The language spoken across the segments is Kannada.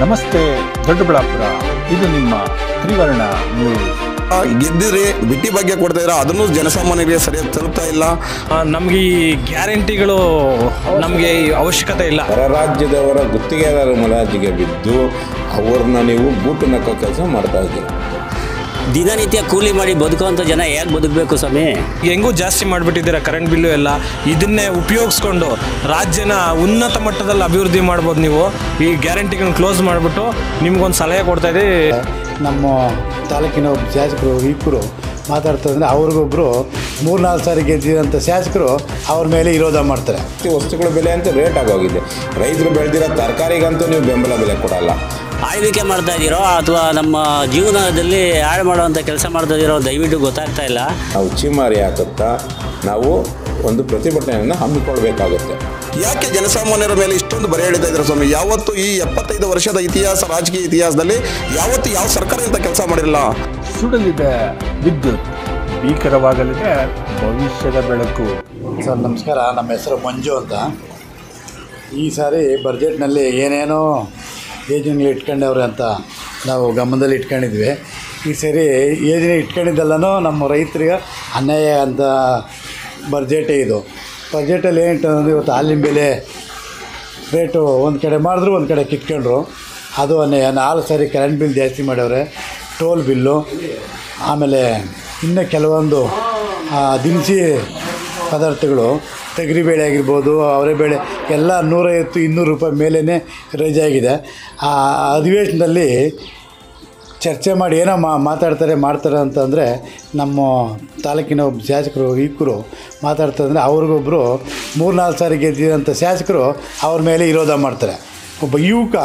ನಮಸ್ತೆ ದೊಡ್ಡಬಳ್ಳಾಪುರ, ಇದು ನಿಮ್ಮ ತ್ರಿವರ್ಣ ನ್ಯೂಸ್. ಗೆದ್ದಿರಿ ಬಿಟ್ಟಿ ಬಗ್ಗೆ ಕೊಡ್ತಾ ಇದ್ದಾರೆ, ಅದನ್ನು ಜನಸಾಮಾನ್ಯರಿಗೆ ಸರಿಯಾಗಿ ತಲುಪ್ತಾ ಇಲ್ಲ. ನಮಗೆ ಈ ಗ್ಯಾರಂಟಿಗಳು ನಮಗೆ ಅವಶ್ಯಕತೆ ಇಲ್ಲ. ಹೊರ ರಾಜ್ಯದವರ ಗುತ್ತಿಗೆದಾರ ಮುಲಾಜಿಗೆ ಬಿದ್ದು ಅವ್ರನ್ನ ನೀವು ಬೂಟು ನಕ್ಕೋ ಕೆಲಸ ಮಾಡ್ತಾ ಇದ್ದೀರಿ. ದಿನನಿತ್ಯ ಕೂಲಿ ಮಾಡಿ ಬದುಕುವಂಥ ಜನ ಹೇಗೆ ಬದುಕಬೇಕು ಸ್ವಾಮಿ? ಹೆಂಗೂ ಜಾಸ್ತಿ ಮಾಡಿಬಿಟ್ಟಿದ್ದೀರಾ ಕರೆಂಟ್ ಬಿಲ್ಲು ಎಲ್ಲ. ಇದನ್ನೇ ಉಪಯೋಗಿಸ್ಕೊಂಡು ರಾಜ್ಯನ ಉನ್ನತ ಮಟ್ಟದಲ್ಲಿ ಅಭಿವೃದ್ಧಿ ಮಾಡ್ಬೋದು. ನೀವು ಈ ಗ್ಯಾರಂಟಿಗಳನ್ನ ಕ್ಲೋಸ್ ಮಾಡಿಬಿಟ್ಟು ನಿಮ್ಗೊಂದು ಸಲಹೆ ಕೊಡ್ತಾ ಇದ್ದೀವಿ. ನಮ್ಮ ತಾಲೂಕಿನ ಒಬ್ಬ ಶಾಸಕರು ವೀಕರು ಮಾತಾಡ್ತಾರೆ, ಅವ್ರಿಗೊಬ್ಬರು 3-4 ಸಾರಿ ಗೆದ್ದಿರೋಂಥ ಶಾಸಕರು ಅವ್ರ ಮೇಲೆ ವಿರೋಧ ಮಾಡ್ತಾರೆ. ವಸ್ತುಗಳ ಬೆಲೆ ಅಂತ ರೇಟ್ ಆಗೋಗಿದೆ. ರೈತರು ಬೆಳೆದಿರೋ ತರಕಾರಿಗಂತೂ ನೀವು ಬೆಂಬಲ ಬೆಲೆ ಕೊಡಲ್ಲ. ಆಳ್ವಿಕೆ ಮಾಡ್ತಾ ಇದ್ದೀರೋ ಅಥವಾ ನಮ್ಮ ಜೀವನದಲ್ಲಿ ಹಾಳು ಮಾಡುವಂಥ ಕೆಲಸ ಮಾಡ್ತಾ ಇದ್ದೀರೋ ದಯವಿಟ್ಟು ಗೊತ್ತಾಗ್ತಾ ಇಲ್ಲ. ನಾವು ಚೀಮಾರಿ ಹಾಕುತ್ತಾ ನಾವು ಒಂದು ಪ್ರತಿಭಟನೆಯನ್ನು ಹಮ್ಮಿಕೊಳ್ಬೇಕಾಗುತ್ತೆ. ಯಾಕೆ ಜನಸಾಮಾನ್ಯರ ಮೇಲೆ ಇಷ್ಟೊಂದು ಬರೆ ಎಳಿತಾ ಇದ್ದಾರೆ ಸ್ವಾಮಿ? ಯಾವತ್ತು ಈ 75 ವರ್ಷದ ಇತಿಹಾಸ, ರಾಜಕೀಯ ಇತಿಹಾಸದಲ್ಲಿ ಯಾವತ್ತು ಯಾವ ಸರ್ಕಾರ ಇಂಥ ಕೆಲಸ ಮಾಡಿರಲಿಲ್ಲ. ಸುಡಲಿದೆ ವಿದ್ಯುತ್, ಭೀಕರವಾಗಲಿದೆ ಭವಿಷ್ಯದ ಬೆಳಕು. ಸರ್ ನಮಸ್ಕಾರ, ನಮ್ಮ ಹೆಸರು ಮಂಜು ಅಂತ. ಈ ಸಾರಿ ಬಜೆಟ್ನಲ್ಲಿ ಏನೇನೋ ಯೋಜನೆಗಳು ಇಟ್ಕೊಂಡವ್ರೆ ಅಂತ ನಾವು ಗಮನದಲ್ಲಿ ಇಟ್ಕೊಂಡಿದ್ವಿ. ಈ ಸರಿ ಯೋಜನೆ ಇಟ್ಕೊಂಡಿದ್ದೆಲ್ಲನೂ ನಮ್ಮ ರೈತರಿಗೆ ಅನ್ಯಾಯ ಅಂತ ಬಜೆಟೇ ಇದು. ಬಜೆಟಲ್ಲಿ ಏನಂತಂದರೆ ಇವತ್ತು ಹಾಲಿನ ಬೆಲೆ ರೇಟು ಒಂದು ಕಡೆ ಮಾಡಿದ್ರು ಒಂದು ಕಡೆ ಕಿತ್ಕೊಂಡ್ರು. ಅದು ಅನ್ಯಾಯ. 4 ಸಾರಿ ಕರೆಂಟ್ ಬಿಲ್ ಜಾಸ್ತಿ ಮಾಡ್ಯವ್ರೆ, ಟೋಲ್ ಬಿಲ್ಲು, ಆಮೇಲೆ ಇನ್ನು ಕೆಲವೊಂದು ದಿನಸಿ ಪದಾರ್ಥಗಳು, ತೊಗರಿಬೇಳೆ ಆಗಿರ್ಬೋದು, ಅವರೆಬೇಳೆ ಎಲ್ಲ 150-200 ರೂಪಾಯಿ ಮೇಲೇ ರೈಸ್ ಆಗಿದೆ. ಆ ಅಧಿವೇಶನದಲ್ಲಿ ಚರ್ಚೆ ಮಾಡಿ ಏನೋ ಮಾಡ್ತಾರೆ ಅಂತಂದರೆ ನಮ್ಮ ತಾಲೂಕಿನ ಒಬ್ಬ ಶಾಸಕರು ವೀಕರು ಮಾತಾಡ್ತಾರೆ, ಅವ್ರಿಗೊಬ್ಬರು 3-4 ಸಾರಿ ಗೆದ್ದಿರೋಂಥ ಶಾಸಕರು ಅವ್ರ ಮೇಲೆ ವಿರೋಧ ಮಾಡ್ತಾರೆ. ಒಬ್ಬ ಯುವಕ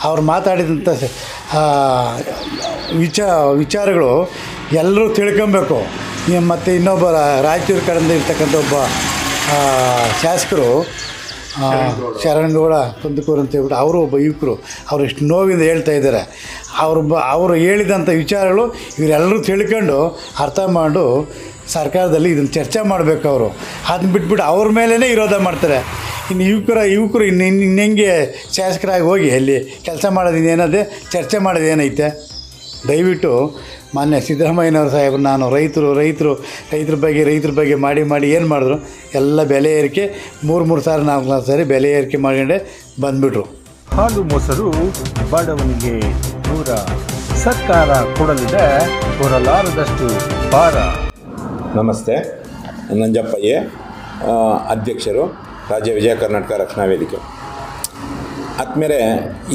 ಅವ್ರು ಮಾತಾಡಿದಂಥ ವಿಚಾರಗಳು ಎಲ್ಲರೂ ತಿಳ್ಕೊಬೇಕು. ಮತ್ತು ಇನ್ನೊಬ್ಬ ರಾಯಚೂರು ಕಡೆಯಿಂದ ಇರ್ತಕ್ಕಂಥ ಒಬ್ಬ ಶಾಸಕರು ಶರಣಗೌಡ ಕುಂದಕೂರು ಅಂತ ಹೇಳ್ಬಿಟ್ಟು ಅವರು ಒಬ್ಬ ಯುವಕರು ಅವರು ಎಷ್ಟು ನೋವಿಂದ ಹೇಳ್ತಾ ಇದ್ದಾರೆ. ಅವರು ಹೇಳಿದಂಥ ವಿಚಾರಗಳು ಇವರೆಲ್ಲರೂ ತಿಳ್ಕೊಂಡು ಅರ್ಥ ಮಾಡು ಸರ್ಕಾರದಲ್ಲಿ ಇದನ್ನು ಚರ್ಚೆ ಮಾಡಬೇಕು. ಅವರು ಅದನ್ನ ಬಿಟ್ಬಿಟ್ಟು ಅವ್ರ ಮೇಲೇ ವಿರೋಧ ಮಾಡ್ತಾರೆ. ಇನ್ನು ಯುವಕರು ಇನ್ನೆಂಗೆ ಶಾಸಕರಾಗಿ ಹೋಗಿ ಅಲ್ಲಿ ಕೆಲಸ ಮಾಡೋದು ಇನ್ನೇನದೆ, ಚರ್ಚೆ ಮಾಡೋದು ಏನೈತೆ? ದಯವಿಟ್ಟು ಮಾನ್ಯ ಸಿದ್ದರಾಮಯ್ಯನವ್ರ ಸಾಹೇಬರು, ನಾನು ರೈತರ ಬಗ್ಗೆ ಮಾಡಿ ಏನು ಮಾಡಿದ್ರು, ಎಲ್ಲ ಬೆಲೆ ಏರಿಕೆ 3 ಸಾರಿ 4 ಸಾರಿ ಬೆಲೆ ಏರಿಕೆ ಮಾಡ್ಕೊಂಡೆ ಬಂದುಬಿಟ್ರು. ಹಾಲು ಮೊಸರು ಬಡವನಿಗೆ ದೂರ, ಸರ್ಕಾರ ಕೊಡಲಿದೆ ಹೊರಲಾರದಷ್ಟು ಭಾರ. ನಮಸ್ತೆ, ನಂಜಪ್ಪಯ್ಯ, ಅಧ್ಯಕ್ಷರು, ರಾಜ್ಯ ವಿಜಯ ಕರ್ನಾಟಕ ರಕ್ಷಣಾ ವೇದಿಕೆ. ಆದಮೇಲೆ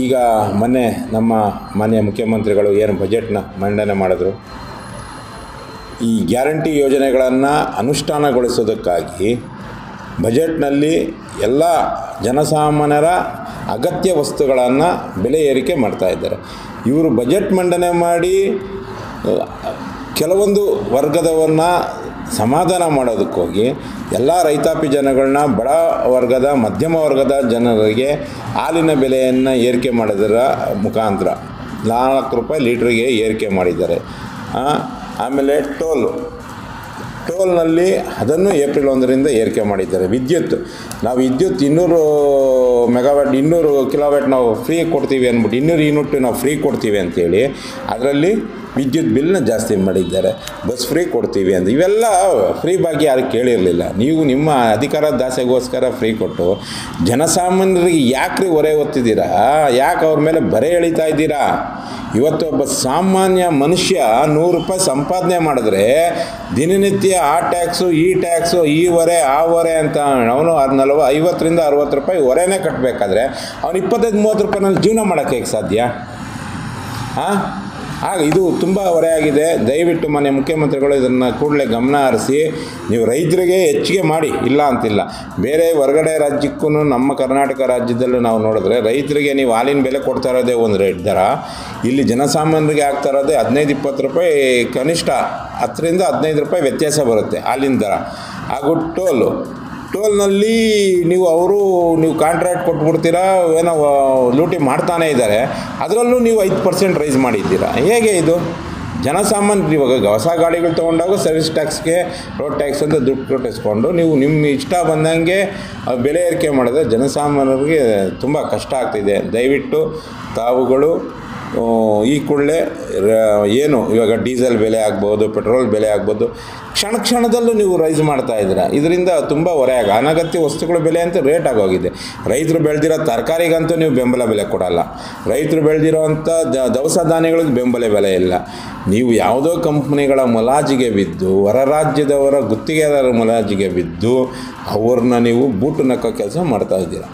ಈಗ ಮೊನ್ನೆ ನಮ್ಮ ಮಾನ್ಯ ಮುಖ್ಯಮಂತ್ರಿಗಳು ಏನು ಬಜೆಟ್ನ ಮಂಡನೆ ಮಾಡಿದ್ರು, ಈ ಗ್ಯಾರಂಟಿ ಯೋಜನೆಗಳನ್ನು ಅನುಷ್ಠಾನಗೊಳಿಸೋದಕ್ಕಾಗಿ ಬಜೆಟ್ನಲ್ಲಿ ಎಲ್ಲ ಜನಸಾಮಾನ್ಯರ ಅಗತ್ಯ ವಸ್ತುಗಳನ್ನು ಬೆಲೆ ಏರಿಕೆ ಮಾಡ್ತಾಯಿದ್ದಾರೆ. ಇವರು ಬಜೆಟ್ ಮಂಡನೆ ಮಾಡಿ ಕೆಲವೊಂದು ವರ್ಗದವನ್ನ ಸಮಾಧಾನ ಮಾಡೋದಕ್ಕೋಗಿ ಎಲ್ಲ ರೈತಾಪಿ ಜನಗಳನ್ನ ಬಡ ವರ್ಗದ, ಮಧ್ಯಮ ವರ್ಗದ ಜನರಿಗೆ ಹಾಲಿನ ಬೆಲೆಯನ್ನು ಏರಿಕೆ ಮಾಡೋದರ ಮುಖಾಂತರ 4 ರೂಪಾಯಿ ಲೀಟ್ರಿಗೆ ಏರಿಕೆ ಮಾಡಿದ್ದಾರೆ. ಆಮೇಲೆ ಟೋಲ್ನಲ್ಲಿ ಅದನ್ನು ಏಪ್ರಿಲ್ 1ರಿಂದ ಏರಿಕೆ ಮಾಡಿದ್ದಾರೆ. ನಾವು ವಿದ್ಯುತ್ 200 ಮೆಗಾವ್ಯಾಟ್ 200 ಕಿಲೋವ್ಯಾಟ್ ನಾವು ಫ್ರೀ ಕೊಡ್ತೀವಿ ಅಂದ್ಬಿಟ್ಟು 200 ಯೂನಿಟ್ ನಾವು ಫ್ರೀ ಕೊಡ್ತೀವಿ ಅಂಥೇಳಿ ಅದರಲ್ಲಿ ವಿದ್ಯುತ್ ಬಿಲ್ನ ಜಾಸ್ತಿ ಮಾಡಿದ್ದಾರೆ. ಬಸ್ ಫ್ರೀ ಕೊಡ್ತೀವಿ ಅಂತ, ಇವೆಲ್ಲ ಫ್ರೀ ಬಗ್ಗೆ ಯಾರು ಕೇಳಿರಲಿಲ್ಲ. ನೀವು ನಿಮ್ಮ ಅಧಿಕಾರದ ದಾಸೆಗೋಸ್ಕರ ಫ್ರೀ ಕೊಟ್ಟು ಜನಸಾಮಾನ್ಯರಿಗೆ ಯಾಕ್ರಿ ಹೊರೆ ಹೊತ್ತಿದ್ದೀರಾ? ಯಾಕೆ ಅವ್ರ ಮೇಲೆ ಬರೆ ಎಳಿತಾ ಇದ್ದೀರಾ? ಇವತ್ತು ಒಬ್ಬ ಸಾಮಾನ್ಯ ಮನುಷ್ಯ 100 ರೂಪಾಯಿ ಸಂಪಾದನೆ ಮಾಡಿದ್ರೆ ದಿನನಿತ್ಯ ಆ ಟ್ಯಾಕ್ಸು, ಈ ಟ್ಯಾಕ್ಸು, ಈ ಹೊರೆ, ಆ ಹೊರೆ ಅಂತ ಅವನು 50-60 ರೂಪಾಯಿ ಹೊರೆನೇ ಕಟ್ಟಬೇಕಾದ್ರೆ ಅವನು 25-30 ರೂಪಾಯಿನಲ್ಲಿ ಜೀವನ ಮಾಡೋಕ್ಕೆ ಹೇಗೆ ಸಾಧ್ಯ? ಇದು ತುಂಬ ಹೊರೆ ಆಗಿದೆ. ದಯವಿಟ್ಟು ಮಾನ್ಯ ಮುಖ್ಯಮಂತ್ರಿಗಳು ಇದನ್ನು ಕೂಡಲೇ ಗಮನ ಹರಿಸಿ ನೀವು ರೈತರಿಗೆ ಹೆಚ್ಚಿಗೆ ಮಾಡಿ, ಇಲ್ಲ ಅಂತಿಲ್ಲ. ಬೇರೆ ಹೊರಗಡೆ ರಾಜ್ಯಕ್ಕೂ ನಮ್ಮ ಕರ್ನಾಟಕ ರಾಜ್ಯದಲ್ಲೂ ನಾವು ನೋಡಿದ್ರೆ ರೈತರಿಗೆ ನೀವು ಹಾಲಿನ ಬೆಲೆ ಕೊಡ್ತಾ ಇರೋದೇ ಒಂದು ರೇಟ್ ದರ, ಇಲ್ಲಿ ಜನಸಾಮಾನ್ಯರಿಗೆ ಆಗ್ತಾ ಇರೋದೇ 15-20 ರೂಪಾಯಿ, ಕನಿಷ್ಠ 10-15 ರೂಪಾಯಿ ವ್ಯತ್ಯಾಸ ಬರುತ್ತೆ ಹಾಲಿನ ದರ. ಹಾಗೂ ಟೋಲ್ನಲ್ಲಿ ನೀವು ಕಾಂಟ್ರಾಕ್ಟ್ ಕೊಟ್ಬಿಡ್ತೀರಾ, ಏನೋ ಲೂಟಿ ಮಾಡ್ತಾನೇ ಇದ್ದಾರೆ. ಅದರಲ್ಲೂ ನೀವು 5% ರೈಸ್ ಮಾಡಿದ್ದೀರಾ. ಹೇಗೆ ಇದು? ಜನಸಾಮಾನ್ಯರು ಇವಾಗ ಹೊಸ ಗಾಡಿಗಳು ತೊಗೊಂಡಾಗ ಸರ್ವಿಸ್ ಟ್ಯಾಕ್ಸ್ಗೆ ರೋಡ್ ಟ್ಯಾಕ್ಸ್ ಅಂತ ದುಡ್ಡು ಕೊಟ್ಟಿಸ್ಕೊಂಡು ನೀವು ನಿಮ್ಮ ಇಷ್ಟ ಬಂದಂಗೆ ಬೆಲೆ ಏರಿಕೆ ಮಾಡಿದ್ರೆ ಜನಸಾಮಾನ್ಯರಿಗೆ ತುಂಬ ಕಷ್ಟ ಆಗ್ತಿದೆ. ದಯವಿಟ್ಟು ತಾವುಗಳು ಈ ಕೂಡಲೇ ಏನು ಇವಾಗ ಡೀಸೆಲ್ ಬೆಲೆ ಆಗ್ಬೋದು, ಪೆಟ್ರೋಲ್ ಬೆಲೆ ಆಗ್ಬೋದು, ಕ್ಷಣದಲ್ಲೂ ನೀವು ರೈಸ್ ಮಾಡ್ತಾ ಇದ್ದೀರಾ. ಇದರಿಂದ ತುಂಬ ಹೊರೆ ಅನಗತ್ಯ ವಸ್ತುಗಳ ಬೆಲೆ ಅಂತ ರೇಟ್ ಆಗೋಗಿದೆ. ರೈತರು ಬೆಳೆದಿರೋ ತರಕಾರಿಗಂತೂ ನೀವು ಬೆಂಬಲ ಬೆಲೆ ಕೊಡಲ್ಲ. ರೈತರು ಬೆಳೆದಿರೋ ಅಂಥ ದವಸ ಧಾನ್ಯಗಳಿಗೆ ಬೆಂಬಲ ಬೆಲೆ ಇಲ್ಲ. ನೀವು ಯಾವುದೋ ಕಂಪ್ನಿಗಳ ಮುಲಾಜಿಗೆ ಬಿದ್ದು, ಹೊರ ರಾಜ್ಯದವರ ಗುತ್ತಿಗೆದಾರರ ಮುಲಾಜಿಗೆ ಬಿದ್ದು ಅವ್ರನ್ನ ನೀವು ಬೂಟು ನಕ್ಕೋ ಕೆಲಸ ಮಾಡ್ತಾಯಿದ್ದೀರ.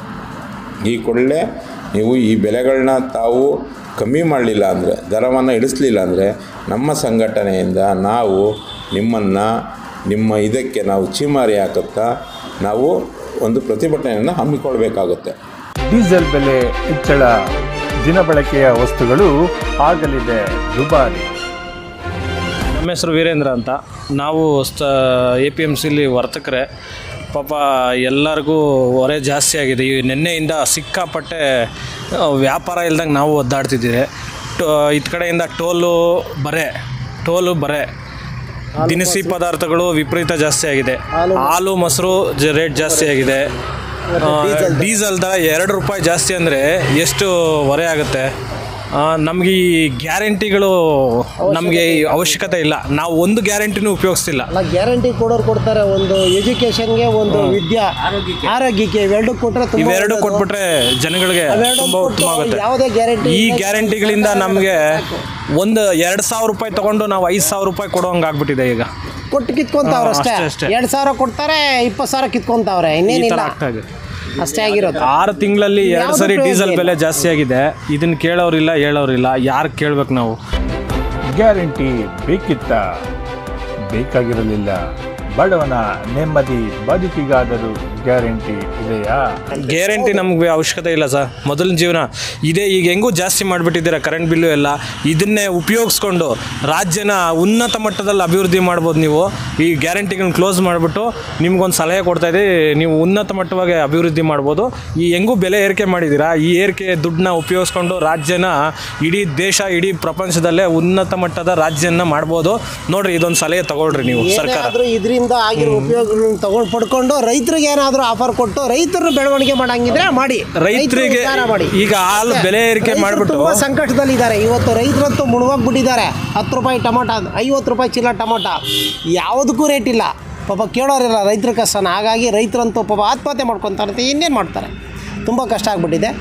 ಈ ಕೂಡಲೇ ನೀವು ಈ ಬೆಲೆಗಳನ್ನ ತಾವು ಕಮ್ಮಿ ಮಾಡಲಿಲ್ಲ ಅಂದರೆ, ದರವನ್ನು ಇಳಿಸಲಿಲ್ಲ ಅಂದರೆ, ನಮ್ಮ ಸಂಘಟನೆಯಿಂದ ನಾವು ನಿಮ್ಮ ಇದಕ್ಕೆ ನಾವು ಚೀಮಾರಿ ಹಾಕುತ್ತಾ ನಾವು ಒಂದು ಪ್ರತಿಭಟನೆಯನ್ನು ಹಮ್ಮಿಕೊಳ್ಬೇಕಾಗುತ್ತೆ. ಡೀಸೆಲ್ ಬೆಲೆ ಹೆಚ್ಚಳ, ದಿನಬಳಕೆಯ ವಸ್ತುಗಳು ಆಗಲಿದೆ ದುಬಾರಿ. ನಮ್ಮ ಹೆಸರು ವೀರೇಂದ್ರ ಅಂತ. ನಾವು APMCಲಿ ವರ್ತಕರೇ. ಪಾಪ ಎಲ್ಲರಿಗೂ ಹೊರೆ ಜಾಸ್ತಿ ಆಗಿದೆ. ಈ ನಿನ್ನೆಯಿಂದ ಸಿಕ್ಕಾಪಟ್ಟೆ ವ್ಯಾಪಾರ ಇಲ್ದಂಗೆ ನಾವು ಒದ್ದಾಡ್ತಿದ್ದೀವಿ. ಇತ್ತ ಕಡೆಯಿಂದ ಟೋಲು ಬರೆ ದಿನಸಿ ಪದಾರ್ಥಗಳು ವಿಪರೀತ ಜಾಸ್ತಿ ಆಗಿದೆ. ಹಾಲು ಮೊಸರು ರೇಟ್ ಜಾಸ್ತಿ ಆಗಿದೆ. ಡೀಸೆಲ್ ದರ 2 ರೂಪಾಯಿ ಜಾಸ್ತಿ ಅಂದರೆ ಎಷ್ಟು ಹೊರೆ ಆಗುತ್ತೆ. ನಮಗೆ ಈ ಗ್ಯಾರಂಟಿಗಳು ನಮಗೆ ಅವಶ್ಯಕತೆ ಇಲ್ಲ. ನಾವು ಒಂದು ಗ್ಯಾರಂಟಿನೂ ಉಪಯೋಗಿಸ್ತಿಲ್ಲ. ಗ್ಯಾರಂಟಿ ಕೊಡೋರು ಕೊಡ್ತಾರೆ, ಒಂದು ಎಜುಕೇಷನ್ಗೆ, ಒಂದು ವಿದ್ಯಾ ಆರೋಗ್ಯಕ್ಕೆ, ಇವೆರಡು ಕೊಟ್ಬಿಟ್ರೆ ಜನಗಳಿಗೆ ತುಂಬ ಉತ್ತಮ ಆಗುತ್ತೆ. ಯಾವುದೇ ಗ್ಯಾರಂಟಿ ಈ ಗ್ಯಾರಂಟಿಗಳಿಂದ ನಮಗೆ ಒಂದು 2,000 ರೂಪಾಯಿ ತೊಗೊಂಡು ನಾವು 5,000 ರೂಪಾಯಿ ಕೊಡೋಂಗೆ ಆಗ್ಬಿಟ್ಟಿದೆ. ಈಗ ಕೊಟ್ಟು ಕಿತ್ಕೊಂತಾವ್ರೆ ಅಷ್ಟೇ. 2,000 ಕೊಡ್ತಾರೆ, 20,000 ಕಿತ್ಕೊಂತಾವ್ರೆ, ಇನ್ನೇನಿಲ್ಲ, ಅಷ್ಟೇ ಆಗಿರೋದು. 6 ತಿಂಗಳಲ್ಲಿ 2 ಸರಿ ಡೀಸೆಲ್ ಬೆಲೆ ಜಾಸ್ತಿ ಆಗಿದೆ. ಇದನ್ನು ಕೇಳೋರಿಲ್ಲ, ಹೇಳೋರಿಲ್ಲ. ಯಾರು ಕೇಳ್ಬೇಕು ನಾವು? ಗ್ಯಾರಂಟಿ ಬೇಕಿತ್ತ? ಬೇಕಾಗಿರಲಿಲ್ಲ. ಬಡವನ ನೆಮ್ಮದಿ ಬದುಕಿಗಾದರೂ ಗ್ಯಾರಂಟಿ ಇದೆಯಾ? ಗ್ಯಾರಂಟಿ ನಮಗೆ ಅವಶ್ಯಕತೆ ಇಲ್ಲ ಸರ್. ಮೊದಲಿನ ಜೀವನ ಇದೇ. ಈಗ ಹೆಂಗೂ ಜಾಸ್ತಿ ಮಾಡಿಬಿಟ್ಟಿದ್ದೀರಾ ಕರೆಂಟ್ ಬಿಲ್ಲು ಎಲ್ಲ. ಇದನ್ನೇ ಉಪಯೋಗಿಸ್ಕೊಂಡು ರಾಜ್ಯನ ಉನ್ನತ ಮಟ್ಟದಲ್ಲಿ ಅಭಿವೃದ್ಧಿ ಮಾಡ್ಬೋದು. ನೀವು ಈ ಗ್ಯಾರಂಟಿಗಳನ್ನ ಕ್ಲೋಸ್ ಮಾಡಿಬಿಟ್ಟು ನಿಮ್ಗೊಂದು ಸಲಹೆ ಕೊಡ್ತಾಯಿದ್ದೀವಿ, ನೀವು ಉನ್ನತ ಮಟ್ಟವಾಗಿ ಅಭಿವೃದ್ಧಿ ಮಾಡ್ಬೋದು. ಈ ಹೆಂಗೂ ಬೆಲೆ ಏರಿಕೆ ಮಾಡಿದ್ದೀರಾ, ಈ ಏರಿಕೆ ದುಡ್ಡನ್ನ ಉಪಯೋಗಿಸ್ಕೊಂಡು ರಾಜ್ಯನ ಇಡೀ ದೇಶ, ಇಡೀ ಪ್ರಪಂಚದಲ್ಲೇ ಉನ್ನತ ಮಟ್ಟದ ರಾಜ್ಯನ ಮಾಡ್ಬೋದು. ನೋಡ್ರಿ, ಇದೊಂದು ಸಲಹೆ ತಗೊಳ್ರಿ ನೀವು ಸರ್ಕಾರ. ಇದರಿಂದ ಆಗಿರೋ ಉಪಯೋಗಗಳನ್ನ ಪಡ್ಕೊಂಡು ರೈತರಿಗೆ ಏನಾದರೂ ಆಫರ್ ಕೊಟ್ಟು ರೈತರು ಬೆಳವಣಿಗೆ ಮಾಡಂಗಿದ್ರೆ ಮಾಡಿ. ರೈತರಿಗೆ ಈಗ ಹಾಲು ಬೆಲೆ ಏರಿಕೆ ಮಾಡಿಬಿಟ್ಟು ತುಂಬಾ ಸಂಕಟದಲ್ಲಿದ್ದಾರೆ. ಇವತ್ತು ರೈತರಂತೂ ಮುಳುಗೋಗ್ಬಿಟ್ಟಿದ್ದಾರೆ. 10 ರೂಪಾಯಿ ಟೊಮೊಟ, 50 ರೂಪಾಯಿ ಚೀಲ ಟೊಮೊಟ, ಯಾವುದಕ್ಕೂ ರೇಟ್ ಇಲ್ಲ. ಪಾಪ ಕೇಳೋರಿಲ್ಲ ರೈತರ ಕಷ್ಟನ. ಹಾಗಾಗಿ ರೈತರಂತೂ ಪಾಪ ಆತ್ಮಹತ್ಯೆ ಮಾಡ್ಕೊತಾರೆ. ಇನ್ನೇನು ಮಾಡ್ತಾರೆ? ತುಂಬ ಕಷ್ಟ ಆಗ್ಬಿಟ್ಟಿದೆ.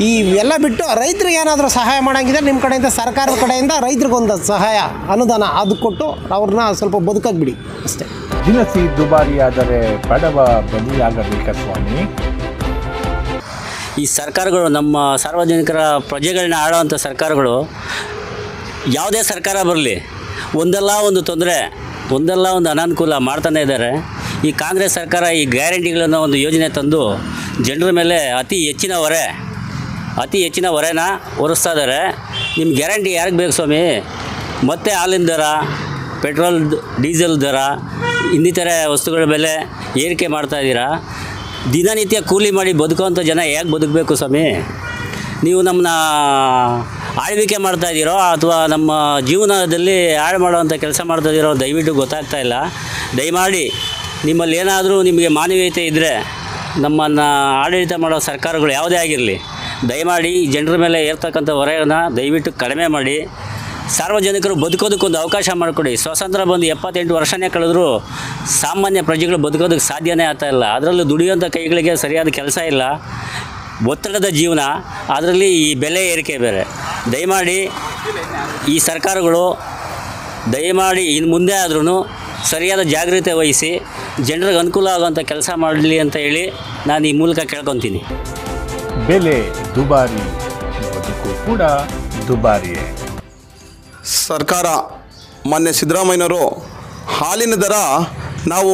ಈ ಎಲ್ಲ ಬಿಟ್ಟು ರೈತರಿಗೆ ಏನಾದರೂ ಸಹಾಯ ಮಾಡೋಂಗಿದ್ರೆ ನಿಮ್ಮ ಕಡೆಯಿಂದ, ಸರ್ಕಾರದ ಕಡೆಯಿಂದ ರೈತರಿಗೊಂದು ಸಹಾಯ ಅನುದಾನ ಅದು ಕೊಟ್ಟು ಅವ್ರನ್ನ ಸ್ವಲ್ಪ ಬದುಕಕ್ಕೆ ಬಿಡಿ ಅಷ್ಟೇ. ದಿನಸಿ ದುಬಾರಿಯಾದರೆ ಬಡವ ಬಲಿಯಾಗಬೇಕ ಸ್ವಾಮಿ? ಈ ಸರ್ಕಾರಗಳು, ನಮ್ಮ ಸಾರ್ವಜನಿಕರ ಪ್ರಜೆಗಳನ್ನ ಆಳೋವಂಥ ಸರ್ಕಾರಗಳು, ಯಾವುದೇ ಸರ್ಕಾರ ಬರಲಿ ಒಂದಲ್ಲ ಒಂದು ತೊಂದರೆ, ಒಂದಲ್ಲ ಒಂದು ಅನಾನುಕೂಲ ಮಾಡ್ತಾನೆ ಇದ್ದಾರೆ. ಈ ಕಾಂಗ್ರೆಸ್ ಸರ್ಕಾರ ಈ ಗ್ಯಾರಂಟಿಗಳನ್ನು ಒಂದು ಯೋಜನೆ ತಂದು ಜನರ ಮೇಲೆ ಅತಿ ಹೆಚ್ಚಿನ ಹೊರೆನ ಹೊರಿಸ್ತಾ ಇದ್ದಾರೆ. ನಿಮ್ಮ ಗ್ಯಾರಂಟಿ ಯಾರಿಗೆ ಬೇಕು ಸ್ವಾಮಿ? ಮತ್ತು ಹಾಲಿನ ದರ, ಪೆಟ್ರೋಲ್ ಡೀಸೆಲ್ ದರ, ಇನ್ನಿತರ ವಸ್ತುಗಳ ಬೆಲೆ ಏರಿಕೆ ಮಾಡ್ತಾಯಿದ್ದೀರಾ. ದಿನನಿತ್ಯ ಕೂಲಿ ಮಾಡಿ ಬದುಕುವಂಥ ಜನ ಹೇಗೆ ಬದುಕಬೇಕು ಸ್ವಾಮಿ? ನೀವು ನಮ್ಮನ್ನ ಆಳ್ವಿಕೆ ಮಾಡ್ತಾಯಿದ್ದೀರೋ ಅಥವಾ ನಮ್ಮ ಜೀವನದಲ್ಲಿ ಹಾಳು ಮಾಡುವಂಥ ಕೆಲಸ ಮಾಡ್ತಾಯಿದ್ದೀರೋ ದಯವಿಟ್ಟು ಗೊತ್ತಾಗ್ತಾ ಇಲ್ಲ. ದಯಮಾಡಿ ನಿಮ್ಮಲ್ಲಿ ಏನಾದರೂ ನಿಮಗೆ ಮಾನವೀಯತೆ ಇದ್ದರೆ, ನಮ್ಮನ್ನು ಆಡಳಿತ ಮಾಡೋ ಸರ್ಕಾರಗಳು ಯಾವುದೇ ಆಗಿರಲಿ, ದಯಮಾಡಿ ಜನರ ಮೇಲೆ ಏರ್ತಕ್ಕಂಥ ಹೊರೆಯನ್ನು ದಯವಿಟ್ಟು ಕಡಿಮೆ ಮಾಡಿ ಸಾರ್ವಜನಿಕರು ಬದುಕೋದಕ್ಕೊಂದು ಅವಕಾಶ ಮಾಡಿಕೊಡಿ. ಸ್ವಾತಂತ್ರ್ಯ ಬಂದು 78 ವರ್ಷನೇ ಕಳೆದರೂ ಸಾಮಾನ್ಯ ಪ್ರಜೆಗಳು ಬದುಕೋದಕ್ಕೆ ಸಾಧ್ಯನೇ ಆಗ್ತಾಯಿಲ್ಲ. ಅದರಲ್ಲೂ ದುಡಿಯೋಂಥ ಕೈಗಳಿಗೆ ಸರಿಯಾದ ಕೆಲಸ ಇಲ್ಲ, ಒತ್ತಡದ ಜೀವನ, ಅದರಲ್ಲಿ ಈ ಬೆಲೆ ಏರಿಕೆ ಬೇರೆ. ದಯಮಾಡಿ ಈ ಸರ್ಕಾರಗಳು ದಯಮಾಡಿ ಇನ್ನು ಮುಂದೆ ಆದ್ರೂ ಸರಿಯಾದ ಜಾಗೃತಿ ವಹಿಸಿ ಜನರಿಗೆ ಅನುಕೂಲ ಆಗುವಂಥ ಕೆಲಸ ಮಾಡಲಿ ಅಂತ ಹೇಳಿ ನಾನು ಈ ಮೂಲಕ ಕೇಳ್ಕೊತೀನಿ. ಬೆಲೆ ದುಬಾರಿ, ಬದುಕು ಕೂಡ ದುಬಾರಿಯೇ. ಸರ್ಕಾರ ಮಾನ್ಯ ಸಿದ್ದರಾಮಯ್ಯನವರು ಹಾಲಿನ ದರ ನಾವು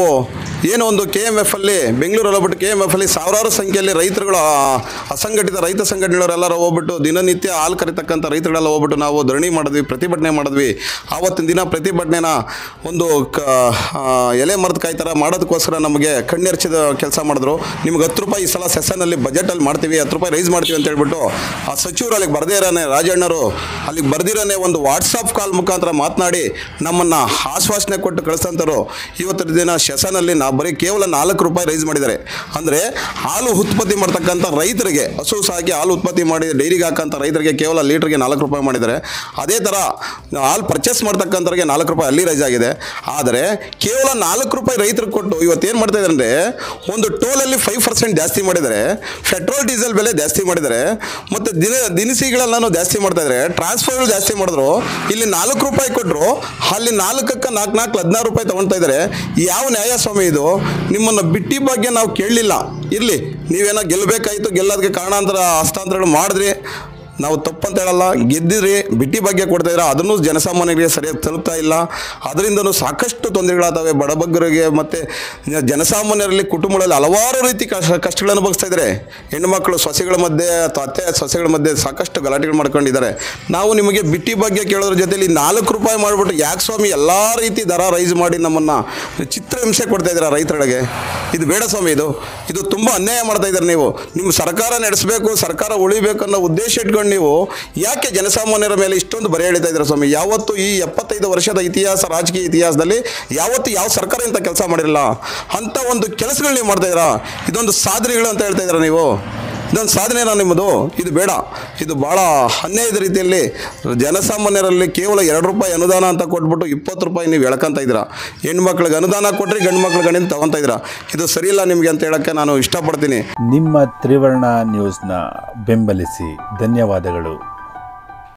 ಏನು ಒಂದು KMF ಅಲ್ಲಿ ಬೆಂಗಳೂರಲ್ಲಿ ಹೋಗ್ಬಿಟ್ಟು KMF ಅಲ್ಲಿ ಸಾವಿರಾರು ಸಂಖ್ಯೆಯಲ್ಲಿ ರೈತರುಗಳು ಅಸಂಘಟಿತ ರೈತ ಸಂಘಟನೆಯವರೆಲ್ಲರೂ ಹೋಗ್ಬಿಟ್ಟು ದಿನನಿತ್ಯ ಹಾಲು ಕರಿತಕ್ಕಂಥ ರೈತರುಗಳೆಲ್ಲ ಹೋಗ್ಬಿಟ್ಟು ನಾವು ಧರಣಿ ಮಾಡಿದ್ವಿ, ಪ್ರತಿಭಟನೆ ಮಾಡಿದ್ವಿ. ಆವತ್ತಿನ ದಿನ ಪ್ರತಿಭಟನೆನ ಒಂದು ಎಲೆ ಮರದ ಕಾಯಿ ಥರ ಮಾಡೋದಕ್ಕೋಸ್ಕರ ನಮಗೆ ಕಣ್ಣೆರ್ಚಿದ ಕೆಲಸ ಮಾಡಿದ್ರು. ನಿಮ್ಗೆ 10 ರೂಪಾಯಿ ಈ ಸಲ ಸೆಷನಲ್ಲಿ ಬಜೆಟಲ್ಲಿ ಮಾಡ್ತೀವಿ, 10 ರೂಪಾಯಿ ರೈಸ್ ಮಾಡ್ತೀವಿ ಅಂತ ಹೇಳ್ಬಿಟ್ಟು ಆ ಸಚಿವರು ಅಲ್ಲಿಗೆ ಬರ್ದೇ ಇರೋನೆ, ರಾಜಣ್ಣರು ಅಲ್ಲಿಗೆ ಬರ್ದಿರೋನೆ ಒಂದು ವಾಟ್ಸಪ್ ಕಾಲ್ ಮುಖಾಂತರ ಮಾತನಾಡಿ ನಮ್ಮನ್ನು ಆಶ್ವಾಸನೆ ಕೊಟ್ಟು ಕಳಿಸ್ತಂಥವ್ರು ಇವತ್ತಿನ ದಿನ ಸೆಷನಲ್ಲಿ ಬರೀ ಕೇವಲ 4 ರೂಪಾಯಿ ರೈಸ್ ಮಾಡಿದ್ದಾರೆ. ಅಂದರೆ ಹಾಲು ಉತ್ಪತ್ತಿ ಮಾಡ್ತಕ್ಕಂಥ ರೈತರಿಗೆ, ಹಸು ಸಾಕಿ ಹಾಲು ಉತ್ಪತ್ತಿ ಮಾಡಿ ಡೈರಿಗೆ ಹಾಕೋಂಥ ರೈತರಿಗೆ ಕೇವಲ ಲೀಟ್ರಿಗೆ 4 ರೂಪಾಯಿ ಮಾಡಿದ್ದಾರೆ. ಅದೇ ಥರ ಹಾಲು ಪರ್ಚೇಸ್ ಮಾಡ್ತಕ್ಕಂಥವ್ರಿಗೆ 4 ರೂಪಾಯಿ ಅಲ್ಲಿ ರೈಸ್ ಆಗಿದೆ. ಆದರೆ ಕೇವಲ 4 ರೂಪಾಯಿ ರೈತರಿಗೆ ಕೊಟ್ಟು ಇವತ್ತೇನು ಮಾಡ್ತಾ ಇದ್ದಾರೆ ಅಂದರೆ ಒಂದು ಟೋಲಲ್ಲಿ 5% ಜಾಸ್ತಿ ಮಾಡಿದ್ದಾರೆ, ಪೆಟ್ರೋಲ್ ಡೀಸೆಲ್ ಬೆಲೆ ಜಾಸ್ತಿ ಮಾಡಿದ್ದಾರೆ, ಮತ್ತು ದಿನಸಿಗಳೆಲ್ಲನೂ ಜಾಸ್ತಿ ಮಾಡ್ತಾ ಇದ್ದಾರೆ, ಟ್ರಾನ್ಸ್ಫರ್ಗಳು ಜಾಸ್ತಿ ಮಾಡಿದ್ರು. ಇಲ್ಲಿ 4 ರೂಪಾಯಿ ಕೊಟ್ಟರು, ಅಲ್ಲಿ 4ಕ್ಕೆ 4 16 ರೂಪಾಯಿ ತೊಗೊಳ್ತಾ ಇದ್ದಾರೆ. ಯಾವ ನ್ಯಾಯ ಸ್ವಾಮಿ ಇದು? ನಿಮ್ಮನ್ನು ಬಿಟ್ಟಿ ಬಗ್ಗೆ ನಾವು ಕೇಳಲಿಲ್ಲ. ಇರಲಿ, ನೀವೇನೋ ಗೆಲ್ಲಬೇಕಾಯಿತು, ಗೆಲ್ಲೋದಕ್ಕೆ ಕಾರಣಾಂತರ ಹಸ್ತಾಂತರಗಳು ಮಾಡಿದ್ರಿ, ನಾವು ತಪ್ಪಂತ ಹೇಳಲ್ಲ. ಗೆದ್ದಿರಿ, ಬಿಟ್ಟಿ ಬಗ್ಗೆ ಕೊಡ್ತಾ ಇದ್ರೆ ಅದನ್ನು ಜನಸಾಮಾನ್ಯರಿಗೆ ಸರಿಯಾಗಿ ತಲುಪ್ತಾ ಇಲ್ಲ. ಅದರಿಂದನೂ ಸಾಕಷ್ಟು ತೊಂದರೆಗಳಾಗ್ತವೆ ಬಡಬಗ್ಗರಿಗೆ ಮತ್ತು ಜನಸಾಮಾನ್ಯರಲ್ಲಿ, ಕುಟುಂಬಗಳಲ್ಲಿ ಹಲವಾರು ರೀತಿ ಕಷ್ಟಗಳನ್ನು ಅನುಭವಿಸ್ತಾ ಇದ್ದಾರೆ. ಹೆಣ್ಣುಮಕ್ಕಳು ಸೊಸೆಗಳ ಮಧ್ಯೆ ಅಥವಾ ಅತ್ತೆ ಸೊಸೆಗಳ ಮಧ್ಯೆ ಸಾಕಷ್ಟು ಗಲಾಟೆಗಳು ಮಾಡ್ಕೊಂಡಿದ್ದಾರೆ. ನಾವು ನಿಮಗೆ ಬಿಟ್ಟಿ ಬಗ್ಗೆ ಕೇಳೋದ್ರ ಜೊತೆಲಿ 4 ರೂಪಾಯಿ ಮಾಡಿಬಿಟ್ಟು ಯಾಕೆ ಸ್ವಾಮಿ ಎಲ್ಲ ರೀತಿ ದರ ರೈಸ್ ಮಾಡಿ ನಮ್ಮನ್ನು ಚಿತ್ರಹಿಂಸೆ ಕೊಡ್ತಾ ಇದ್ದೀರಾ ರೈತರಿಗೆ? ಇದು ಬೇಡ ಸ್ವಾಮಿ. ಇದು ತುಂಬ ಅನ್ಯಾಯ ಮಾಡ್ತಾ ಇದ್ದಾರೆ. ನೀವು ನಿಮ್ಮ ಸರ್ಕಾರ ನಡೆಸಬೇಕು, ಸರ್ಕಾರ ಉಳಿಬೇಕು ಅನ್ನೋ ಉದ್ದೇಶ ಇಟ್ಕೊಂಡು ನೀವು ಯಾಕೆ ಜನಸಾಮಾನ್ಯರ ಮೇಲೆ ಇಷ್ಟೊಂದು ಬರೆ ಎಳಿತಾ ಇದ್ದೀರಾ ಸ್ವಾಮಿ? ಯಾವತ್ತು ಈ 75 ವರ್ಷದ ಇತಿಹಾಸ, ರಾಜಕೀಯ ಇತಿಹಾಸದಲ್ಲಿ ಯಾವತ್ತು ಯಾವ ಸರ್ಕಾರ ಇಂಥ ಕೆಲಸ ಮಾಡಿರಲ್ಲ. ಅಂಥ ಒಂದು ಕೆಲಸಗಳು ನೀವು ಮಾಡ್ತಾ ಇದ್ದೀರಾ. ಇದೊಂದು ಸಾಧನೆಗಳು ಅಂತ ಹೇಳ್ತಾ ಇದ್ದೀರಾ ನೀವು. ಇದೊಂದು ಸಾಧನೆನಾ ನಿಮ್ಮದು? ಇದು ಬೇಡ. ಇದು ಭಾಳ ಅನ್ಯಾಯದ ರೀತಿಯಲ್ಲಿ ಜನಸಾಮಾನ್ಯರಲ್ಲಿ ಕೇವಲ 2 ರೂಪಾಯಿ ಅನುದಾನ ಅಂತ ಕೊಟ್ಬಿಟ್ಟು 20 ರೂಪಾಯಿ ನೀವು ಎಳ್ಕೊಂತ ಇದ್ದೀರಾ. ಹೆಣ್ಮಕ್ಳಿಗೆ ಅನುದಾನ ಕೊಟ್ಟರೆ ಗಂಡು ಮಕ್ಳ ಗಂಡಿನ ತಗೊತಾ ಇದ್ದೀರಾ. ಇದು ಸರಿಯಿಲ್ಲ ನಿಮಗೆ ಅಂತ ಹೇಳೋಕ್ಕೆ ನಾನು ಇಷ್ಟಪಡ್ತೀನಿ. ನಿಮ್ಮ ತ್ರಿವರ್ಣ ನ್ಯೂಸ್ನ ಬೆಂಬಲಿಸಿ. ಧನ್ಯವಾದಗಳು.